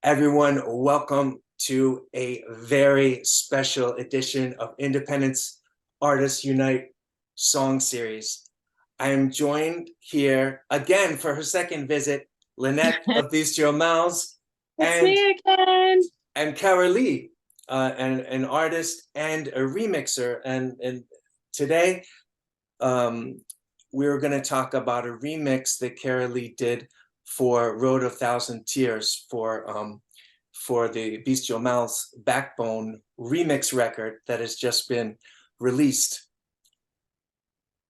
Everyone, welcome to a very special edition of Independence Artists Unite song series. I am joined here again for her second visit, Lynette of Bestial It's me again. and CARRELLEE, an artist and a remixer. And today we're going to talk about a remix that CARRELLEE did for Road of Thousand Tears for the Bestial Backbone remix record that has just been released.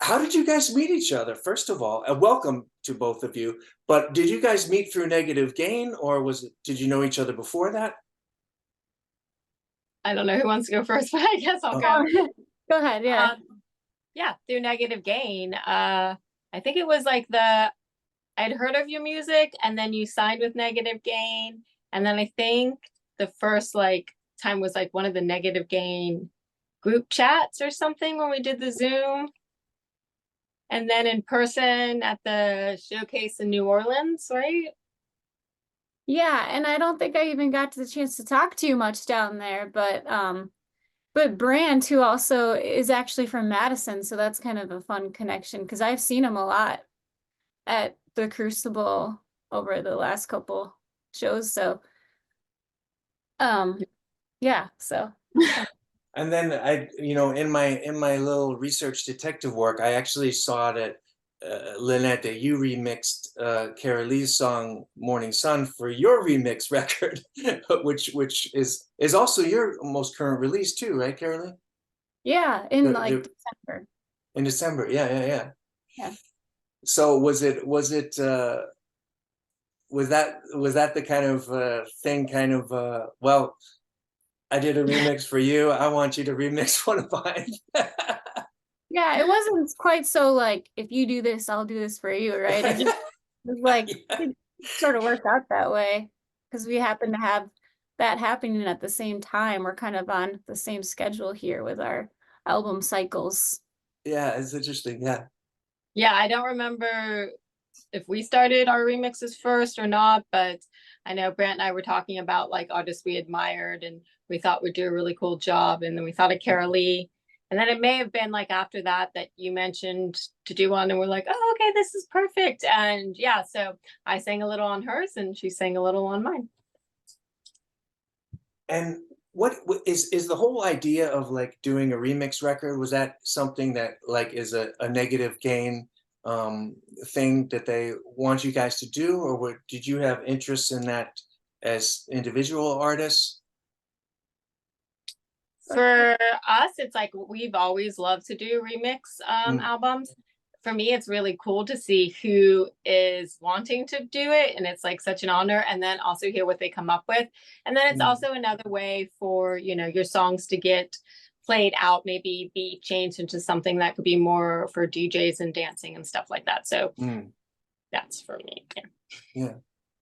How did you guys meet each other? First of all, welcome to both of you. But did you guys meet through Negative Gain, or did you know each other before that? I don't know who wants to go first, but I guess I'll go. Go ahead, yeah. Yeah, through Negative Gain. I think it was like I'd heard of your music, and then you signed with Negative Gain. And then I think the first time was like one of the Negative Gain group chats or something when we did the Zoom. And then in person at the showcase in New Orleans, right? Yeah, and I don't think I even got the chance to talk to you much down there, but Brand, who also is actually from Madison, so that's kind of a fun connection because I've seen him a lot at the Crucible over the last couple shows. So yeah, so and then in my little research detective work, I actually saw that Lynette, that you remixed CARRELLEE's song Morning Sun for your remix record, which is also your most current release too, right, CARRELLEE? Yeah, in December. In December, yeah. So was that the kind of thing, well, I did a remix for you, I want you to remix one of mine? Yeah, it wasn't quite so like, if you do this, I'll do this for you, right? It just was like, it sort of worked out that way because we happen to have that happening at the same time. We're kind of on the same schedule here with our album cycles. Yeah, it's interesting, yeah. Yeah, I don't remember if we started our remixes first or not, but I know Brant and I were talking about artists we admired and we thought would do a really cool job. And then we thought of CARRELLEE. And then it may have been after that you mentioned to do one and we're like, oh, okay, this is perfect. And yeah, so I sang a little on hers and she sang a little on mine. And what is the whole idea of doing a remix record? Was that something that is a Negative Gain thing that they want you guys to do, or did you have interest in that as individual artists? For us, it's we've always loved to do remix albums. For me, it's really cool to see who is wanting to do it, and it's such an honor, and then also hear what they come up with. And then it's also another way for your songs to get played out, maybe be changed into something that could be more for DJs and dancing and stuff like that. So that's for me.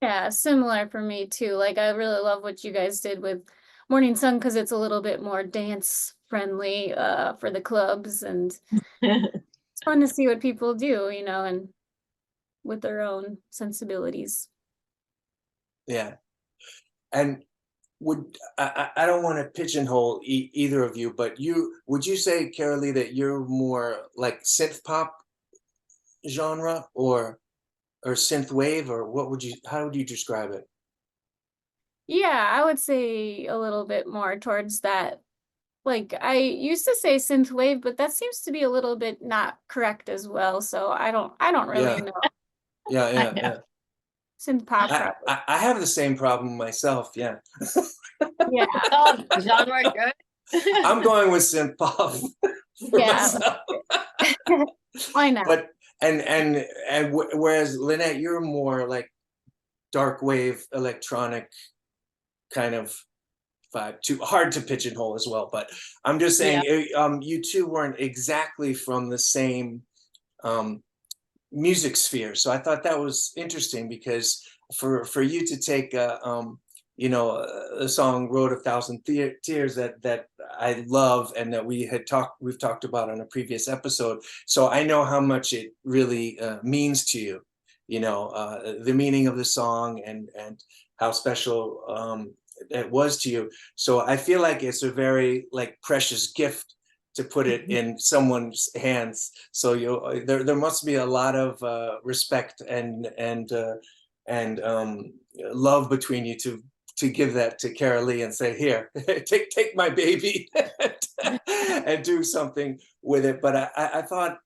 Yeah, similar for me too. I really love what you guys did with Morning Sun because it's a little bit more dance friendly for the clubs, and it's fun to see what people do, and with their own sensibilities. Yeah. And I don't want to pigeonhole either of you, but would you say, CARRELLEE, that you're more synth pop genre or synth wave, or how would you describe it? Yeah, I would say a little bit more towards that. I used to say synth wave, but that seems to be a little bit not correct as well. So I don't really know. Yeah. Synth pop. I have the same problem myself. Yeah. Yeah. Genre good. I'm going with synth pop. Yeah. Why not? But and whereas Lynette, you're more dark wave electronic kind of vibe. Too hard to pigeonhole as well. But I'm just saying, you two weren't exactly from the same music sphere, so I thought that was interesting because for you to take a song Road of Thousand Tears that I love and that we've talked about on a previous episode, so I know how much it really means to you, the meaning of the song and special it was to you. So I feel like it's a very like precious gift to put it in someone's hands. So there must be a lot of respect and love between you to give that to CARRELLEE and say, here, take my baby and do something with it. But I thought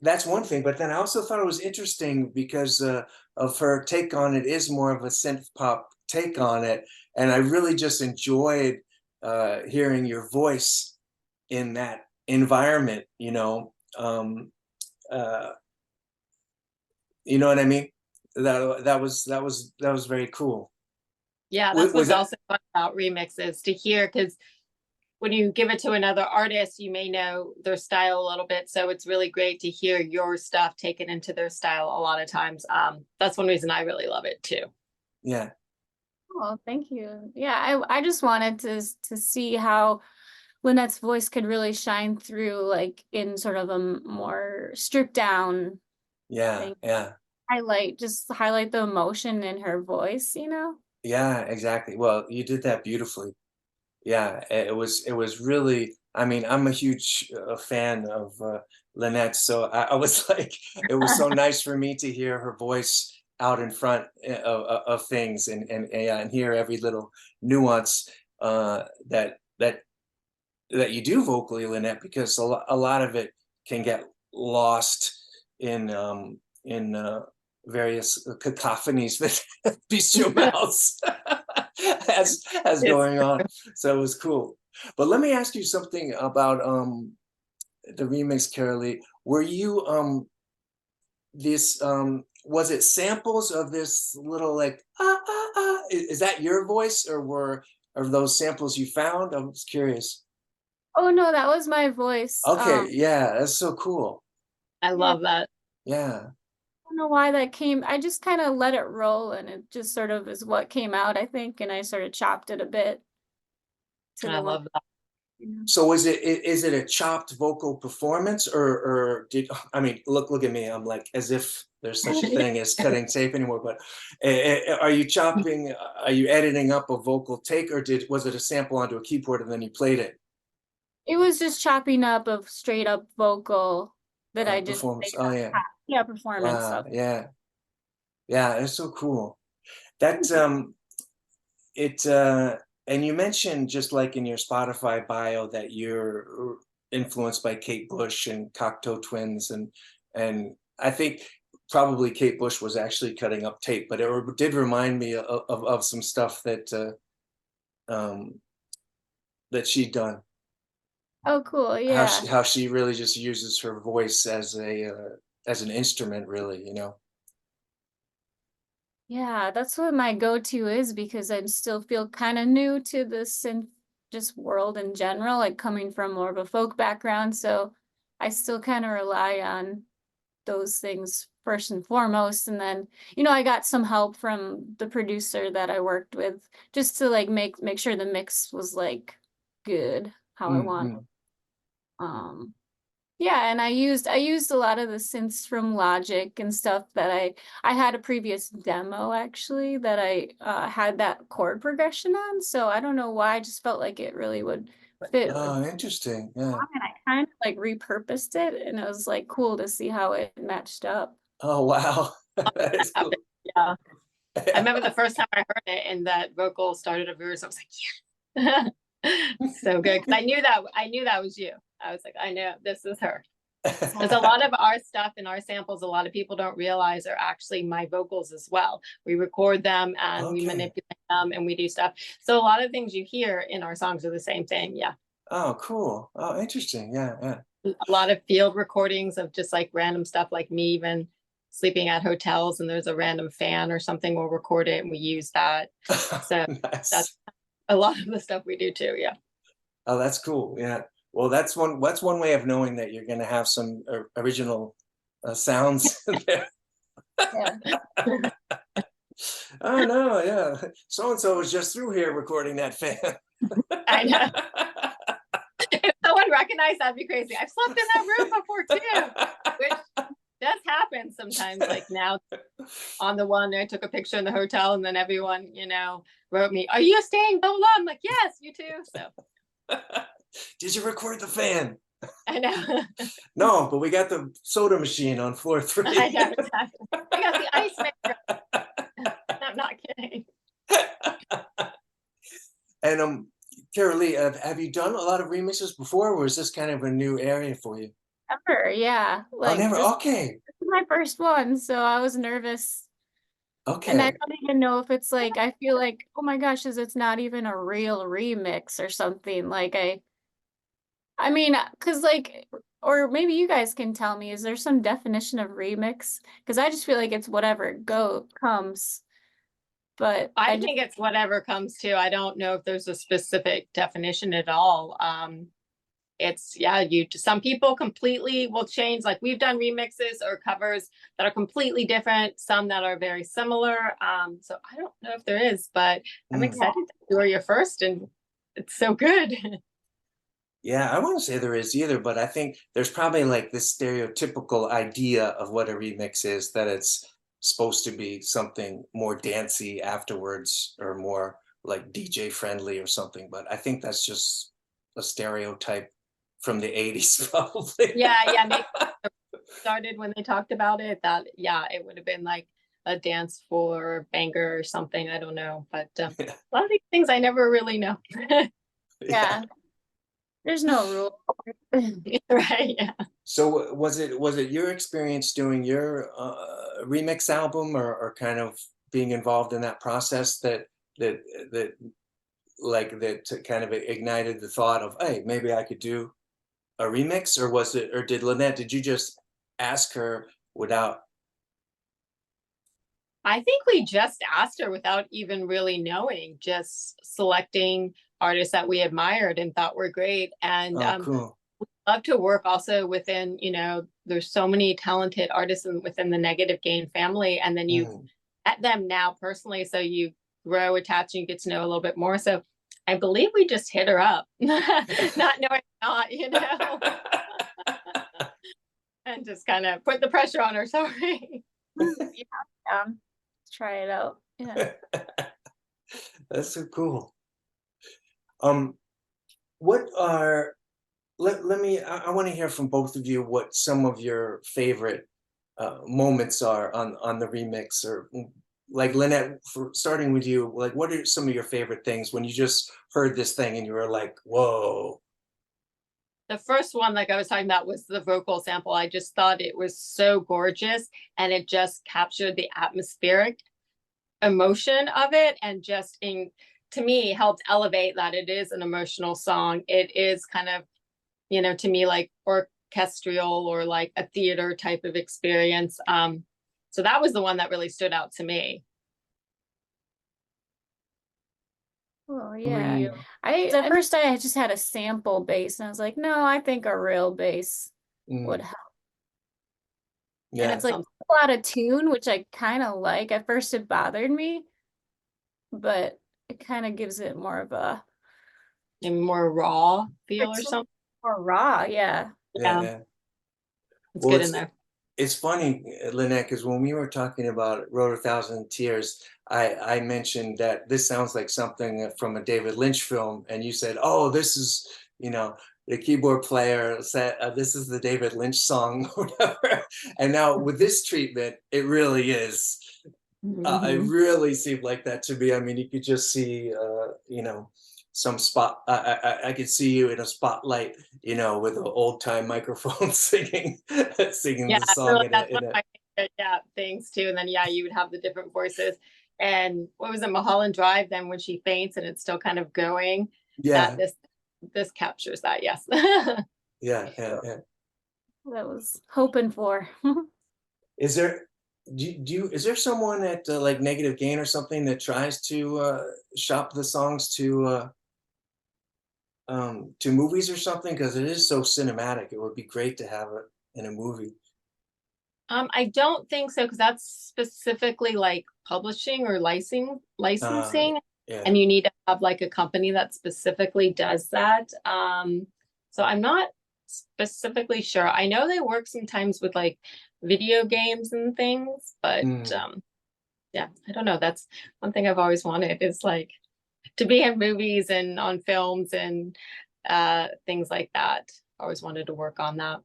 that's one thing. But then I also thought it was interesting because of her take on it is more of a synth pop take on it. And I really just enjoyed hearing your voice in that environment, you know what I mean? That was very cool. Yeah, that's what's also fun about remixes to hear, because when you give it to another artist, you may know their style a little bit. So it's really great to hear your stuff taken into their style a lot of times. That's one reason I really love it too. Yeah. Oh, thank you. Yeah, I just wanted to see how Lynette's voice could really shine through, like in sort of a more stripped down thing. Yeah. Highlight the emotion in her voice, you know? Yeah, exactly. Well, you did that beautifully. Yeah, it was really, I mean, I'm a huge fan of Lynette, so I was like, it was so nice for me to hear her voice out in front of things and hear every little nuance that you do vocally, Lynette, because a lot of it can get lost in various cacophonies that Bestial Mouse has going on. So it was cool. But let me ask you something about the remix, CARRELLEE. Were you was it samples of this little like is that your voice, or those samples you found? I was curious. Oh no, that was my voice. Okay, yeah, that's so cool. I love that. Yeah. I don't know why that came. I just kind of let it roll, and it just sort of is what came out, I think, and I sort of chopped it a bit to I love that. So is it a chopped vocal performance, or did, I mean, look at me, I'm like as if there's such a thing as cutting tape anymore, but are you chopping, are you editing up a vocal take, or was it a sample onto a keyboard and then you played it? It was just chopping up of straight up vocal that I just Performance. made Oh yeah. yeah, performance Wow. of. Yeah. Yeah, it's so cool. That it and you mentioned, just like in your Spotify bio, that you're influenced by Kate Bush and Cocteau Twins, and I think probably Kate Bush was actually cutting up tape, but it did remind me of some stuff that she'd done. Oh, cool. Yeah. How she really just uses her voice as an instrument, really, you know. Yeah, that's what my go-to is, because I still feel kind of new to the synth just world in general, like coming from more of a folk background. So I still kind of rely on those things first and foremost. And then, I got some help from the producer that I worked with just to like make sure the mix was like good how I want. Yeah, and I used a lot of the synths from Logic and stuff that I had a previous demo actually that I had that chord progression on. So I don't know why, I just felt like it really would fit. Oh, interesting. Yeah. And I kind of like repurposed it, and it was like cool to see how it matched up. Oh wow. That is cool. Yeah. I remember the first time I heard it and that vocal started a verse, I was like, yeah. So good. Because I knew that was you. I was like, I know this is her. Because a lot of our stuff and our samples, a lot of people don't realize are actually my vocals as well. We record them and we manipulate them and we do stuff. So a lot of things you hear in our songs are the same thing. Yeah. Oh, cool. Oh, interesting. Yeah, yeah. A lot of field recordings of just like random stuff, like me even sleeping at hotels and there's a random fan or something, we'll record it and we use that. So nice. That's a lot of the stuff we do too. Yeah. Oh, that's cool. Yeah. Well, that's one way of knowing that you're going to have some original sounds there. Yeah. Oh no, yeah. So and so was just through here recording that fan. I know. If someone recognized, that'd be crazy. I've slept in that room before too. does happen sometimes. Like now on the one, I took a picture in the hotel and then everyone, you know, wrote me, "Are you staying blah, blah, blah?" I'm like, "Yes, you too." So Did you record the fan? I know. No, but we got the soda machine on floor 3. I know, exactly. I got the ice maker. I'm not kidding. And CARRELLEE, have you done a lot of remixes before, or is this kind of a new area for you? Never, yeah. Oh, Like never. this Okay. is my first one, so I was nervous. And I Okay. don't even know if it's like, I feel like, oh my gosh, is it's not even a real remix or something. Like I mean, cause like, or maybe you guys can tell me, is there some definition of remix? Cause I just feel like it's whatever comes. But I I just, think it's whatever comes to. I don't know if there's a specific definition at all. It's yeah, some people completely will change. Like we've done remixes or covers that are completely different, some that are very similar. So I don't know if there is, but I'm Mm. excited that you are your first, and it's so good. Yeah, I won't say there is either, but I think there's probably like this stereotypical idea of what a remix is, that it's supposed to be something more dancey afterwards or more like DJ friendly or something. But I think that's just a stereotype from the 80s, probably. Yeah, maybe started when they talked about it that yeah, it would have been like a dance floor banger or something. I don't know, but a lot of these things I never really know. yeah, there's no rule. Right? Yeah. So was it your experience doing your remix album, or kind of being involved in that process that that that kind of ignited the thought of, hey, maybe I could do a remix? Or was it, or did you just ask her without? I think we just asked her without even really knowing, just selecting artists that we admired and thought were great. And Oh, cool. love to work also within, you know, there's so many talented artists within the Negative Gain family. And then you met them now personally. So you grow attached and you get to know a little bit more. So I believe we just hit her up, not knowing not, you know, and just kind of put the pressure on her. Sorry. Yeah, try it out. Yeah. That's so cool. What are let me I want to hear from both of you what some of your favorite moments are on the remix, or like Lynette, for starting with you, like what are some of your favorite things when you just heard this thing and you were like, whoa? The first one, like I was talking about, was the vocal sample. I just thought it was so gorgeous and it just captured the atmospheric emotion of it, and just to me helped elevate that it is an emotional song. It is kind of, you know, to me like orchestral or like a theater type of experience. So that was the one that really stood out to me. Oh yeah. At first I just had a sample bass and I was like, no, I think a real bass would help. Yeah. And it's like a lot of tune, which I kind of like. At first it bothered me, but it kind of gives it more of a more raw feel or something. More raw, yeah. Yeah. It's Well, good in there. It's funny, Lynette, because when we were talking about Wrote 1,000 Tears, I mentioned that this sounds like something from a David Lynch film, and you said, "Oh, this is, you know, the keyboard player said this is the David Lynch song," or whatever. And now with this treatment, it really is. It really seemed like that to me. I mean, you could just see, you know, some spot. I could see you in a spotlight, you know, with an old time microphone singing the song. Really, that's one of my favorite things too. And then you would have the different voices. And what was it, Mulholland Drive? Then when she faints and it's still kind of going. Yeah. This captures that. Yes. Yeah. That was hoping for. Is there? Is there someone at like Negative Gain or something that tries to shop the songs to movies or something? Because it is so cinematic. It would be great to have it in a movie. I don't think so, because that's specifically like publishing or licensing, and you need to have like a company that specifically does that. So I'm not specifically sure. I know they work sometimes with like video games and things. But yeah, I don't know. That's one thing I've always wanted is like to be in movies and on films and things like that. I always wanted to work on that.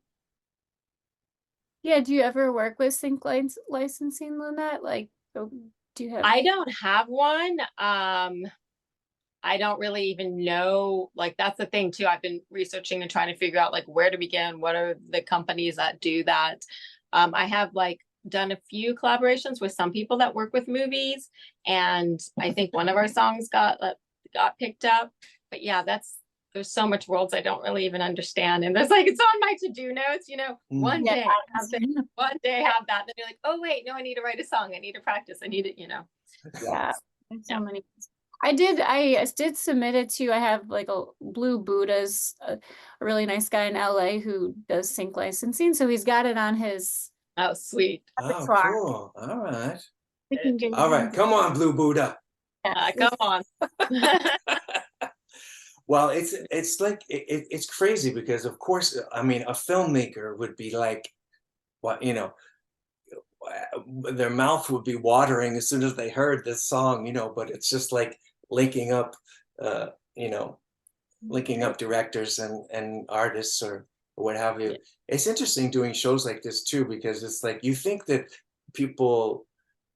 Yeah, do you ever work with sync licensing, Lynette? Like, do you have? I don't have one. I don't really even know. Like, that's the thing too. I've been researching and trying to figure out like where to begin. What are the companies that do that? I have like done a few collaborations with some people that work with movies, and I think one of our songs got picked up. But yeah, there's so much worlds I don't really even understand. And there's like, it's on my to-do notes, one day have this, one day have that. Then you're like, oh wait, no, I need to write a song. I need to practice. I need it, Yeah, there's so many. I did submit it to, I have like a Blue Buddha's a really nice guy in LA who does sync licensing. So he's got it on his Oh, sweet. Oh, repertoire. cool. All right. We can get All right. Come on, Blue Buddha. Come on. Well, it's like it's crazy because of course, I mean, a filmmaker would be like, what, their mouth would be watering as soon as they heard this song, but it's just like linking up, uh, you know, linking up directors and artists or what have you. Yeah. It's interesting doing shows like this too, because it's like you think that people,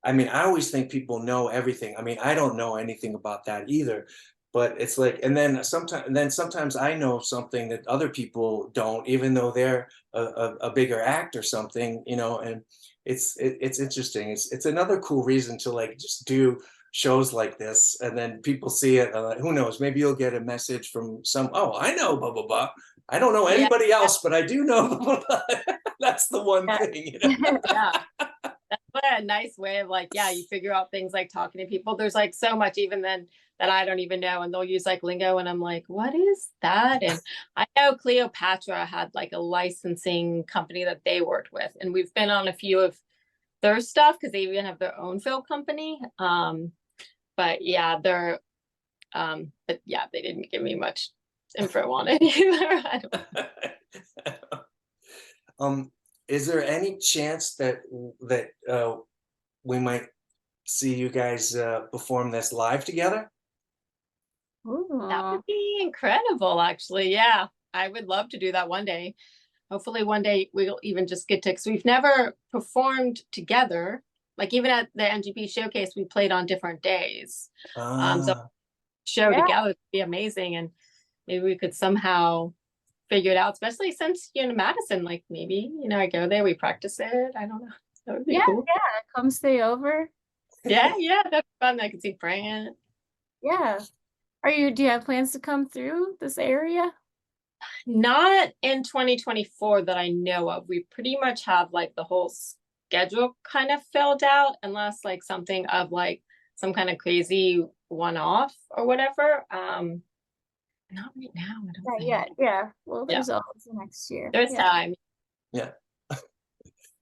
I mean, I always think people know everything. I mean, I don't know anything about that either. But it's like, and then sometimes I know something that other people don't, even though they're a bigger act or something, and it's interesting. It's another cool reason to like just do shows like this, and then people see it. Who knows? Maybe you'll get a message from oh, I know blah blah blah. I don't know anybody else, but I do know blah, blah, blah. That's the one thing. Yeah. That's what a nice way of like, yeah, you figure out things like talking to people. There's like so much even then that I don't even know. And they'll use like lingo and I'm like, what is that? And I know Cleopatra had like a licensing company that they worked with. And we've been on a few of their stuff because they even have their own film company. But yeah, they didn't give me much info on it either. Is there any chance that we might see you guys perform this live together? That would be incredible, actually. Yeah, I would love to do that one day. Hopefully one day we'll even just get to, because we've never performed together. Like even at the NGP showcase, we played on different days. So show together would be amazing. And maybe we could somehow figure it out, especially since you're in Madison, like maybe, I go there, we practice it. I don't know. That would be cool. Yeah, come stay over. Yeah, that's fun. I can see Brant. Yeah. Do you have plans to come through this area? Not in 2024 that I know of. We pretty much have like the whole schedule kind of filled out, unless like something of like some kind of crazy one-off or whatever. Not right now. I don't think. Yeah. Well, there's always next year. There's time. Yeah.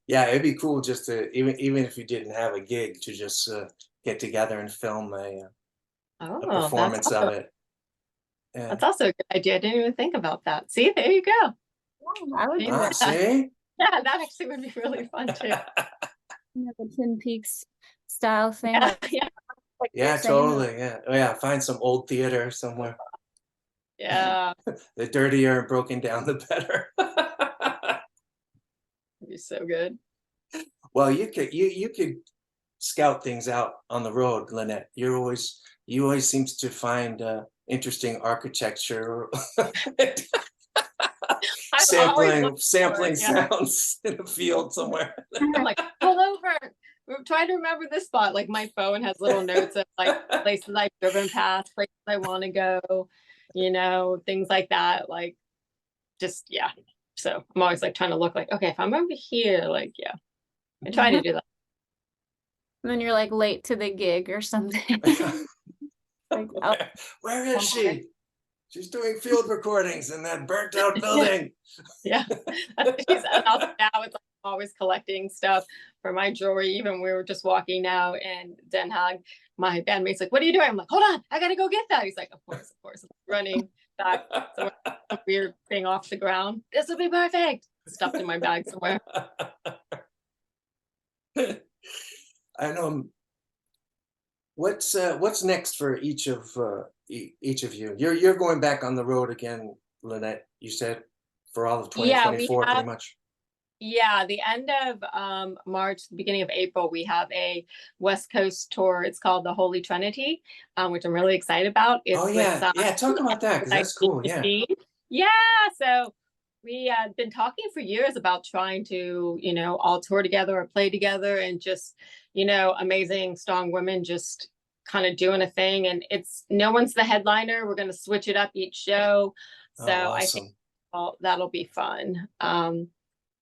Yeah, it'd be cool just to even if you didn't have a gig to just get together and film a performance of it. Yeah. That's also a good idea. I didn't even think about that. See, there you go. Yeah, I would do that. See? Yeah, that actually would be really fun too. The Twin Peaks style thing. Yeah, totally. Yeah. Oh, yeah. Find some old theater somewhere. Yeah. The dirtier and broken down, the better. It'd be so good. Well, you could scout things out on the road, Lynette. You always seems to find interesting architecture. sampling sounds in a field somewhere. I'm like, pull over. We're trying to remember this spot. Like my phone has little notes of like places I've driven past, places I want to go, things like that. Like just, yeah. So I'm always like trying to look like, okay, if I'm over here, like, yeah, I try to do that. And then you're like late to the gig or something. Like, where is she? She's doing field recordings in that burnt out building. Yeah. And also now it's like I'm always collecting stuff for my jewelry. Even we were just walking now in Den Haag. My bandmate's like, what are you doing? I'm like, hold on, I gotta go get that. He's like, of course. Running back somewhere, a weird thing off the ground. This will be perfect. Stuffed in my bag somewhere. And what's next for each of you? You're going back on the road again, Lynette. You said for all of Yeah, we 2024, have, pretty much. yeah, the end of March, the beginning of April, we have a West Coast tour. It's called the Holy Trinity, which I'm really excited about. Oh It's with yeah, yeah. Talk about that because that's cool. Yeah. Yeah, so we have been talking for years about trying to, you know, all tour together or play together, and just, you know, amazing, strong women just kind of doing a thing. And it's no one's the headliner. We're going to switch it up each show. So Oh, I think awesome. that'll be fun.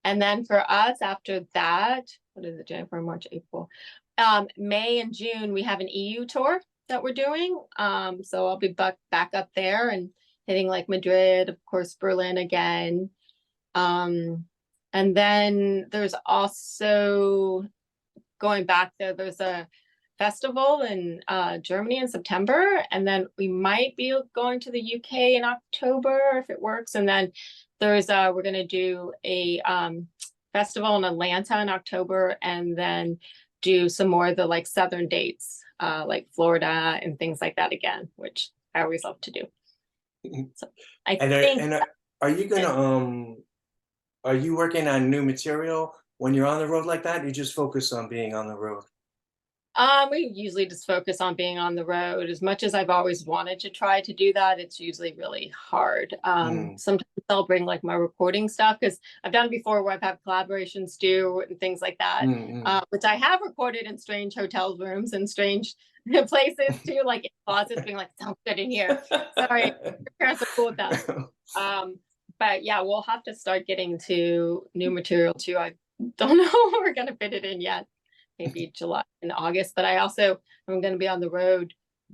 And then for us after that, what is it, January, March, April? May and June, we have an EU tour that we're doing. So I'll be back up there and hitting like Madrid, of course, Berlin again. And then there's also going back there, there's a festival in Germany in September, and then we might be going to the UK in October if it works. And then there's we're gonna do a festival in Atlanta in October, and then do some more of the like southern dates, like Florida and things like that again, which I always love to do. So I think. And are you gonna are you working on new material when you're on the road like that? You just focus on being on the road. We usually just focus on being on the road. As much as I've always wanted to try to do that, it's usually really hard. Sometimes I'll bring like my recording stuff, because I've done it before where I've had collaborations do and things like that, which I have recorded in strange hotel rooms and strange places too, like in closets, being like, sounds good in here. Sorry, your parents are cool with that. But yeah, we'll have to start getting to new material too. I don't know how we're gonna fit it in yet. Maybe July and August, but I'm going to be on the road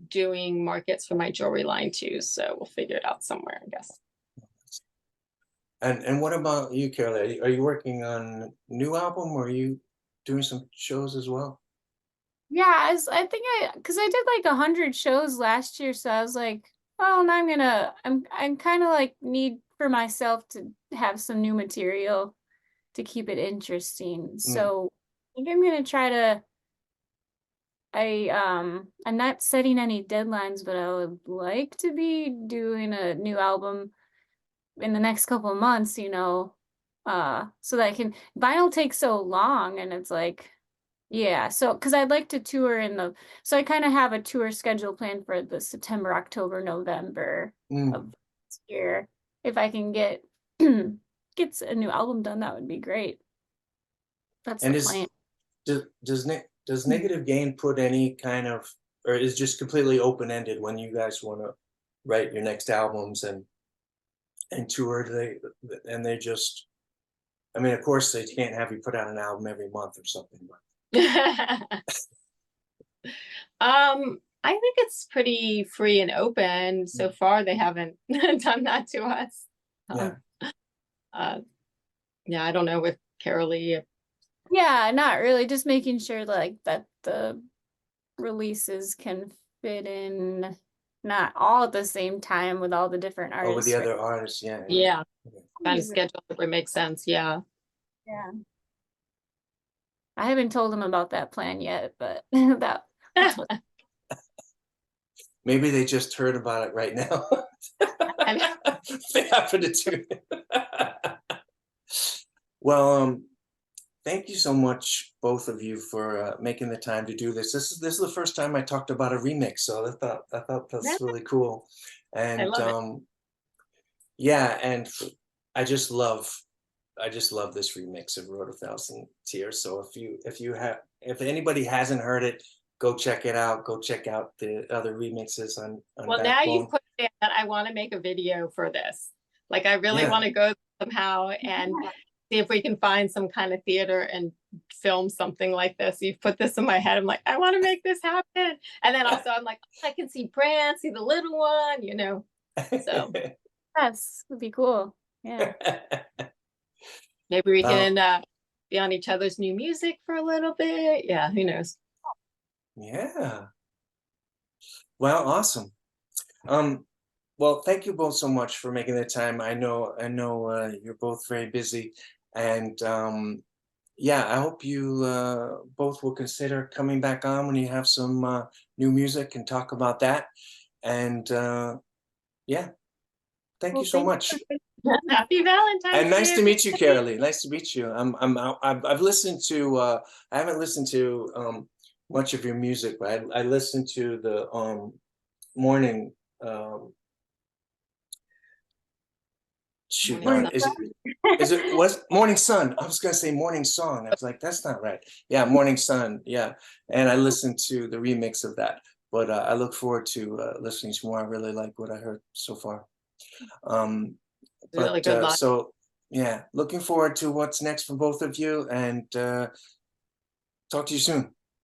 doing markets for my jewelry line too. So we'll figure it out somewhere, I guess. And what about you, CARRELLEE? Are you working on a new album, or are you doing some shows as well? Yeah, I think because I did like 100 shows last year, so I was like, oh, and I'm kind of like need for myself to have some new material to keep it interesting. So I think I'm gonna try to. I'm not setting any deadlines, but I would like to be doing a new album in the next couple of months, you know, so that I can. Vinyl takes so long, and it's like, yeah, so because I'd like to tour so I kind of have a tour schedule planned for the September, October, November of this year. If I can get a new album done, that would be great. That's the plan. Does Negative Gain put any kind of, or is just completely open-ended when you guys want to write your next albums and tour? They just, I mean, of course they can't have you put out an album every month or something, but I think it's pretty free and open. So far they haven't done that to us. Yeah, I don't know with CARRELLEE. Yeah, not really. Just making sure like that the releases can fit in, not all at the same time with all the different artists. Oh, with the other artists, yeah. Yeah. Kind of schedule it would make sense, yeah. Yeah. I haven't told them about that plan yet, but that's what maybe they just heard about it right now. They happen to tune in. Well, thank you so much, both of you, for making the time to do this. This is the first time I talked about a remix, so I thought that's really cool. And I love it. yeah, and I just love this remix of Road 1,000 Tears. So if anybody hasn't heard it, go check it out. Go check out the other remixes on Well, now you've put it that I want to make a video for this. Like I really want to go somehow and see if we can find some kind of theater and film something like this. You've put this in my head. I'm like, I want to make this happen. And then also I'm like, I can see Bran, see the little one, you know. So yes, would be cool. Yeah. Maybe we can be on each other's new music for a little bit. Yeah, who knows? Yeah. Well, awesome. Well, thank you both so much for making the time. I know you're both very busy, and yeah, I hope you both will consider coming back on when you have some new music and talk about that. And yeah, thank Well, you so thank much. Happy Valentine's And nice Day, to meet you, everybody. CARRELLEE. Nice to meet you. I've listened to I haven't listened to much of your music, but I listened to the morning shoot Morning now is it was Morning Sun. I was gonna say Morning Song. I was like, that's not right. Yeah, Morning Sun. Yeah, and I listened to the remix of that. But I look forward to listening to more. I really like what I heard so far. Really But good luck. so yeah, looking forward to what's next for both of you, and talk to you soon.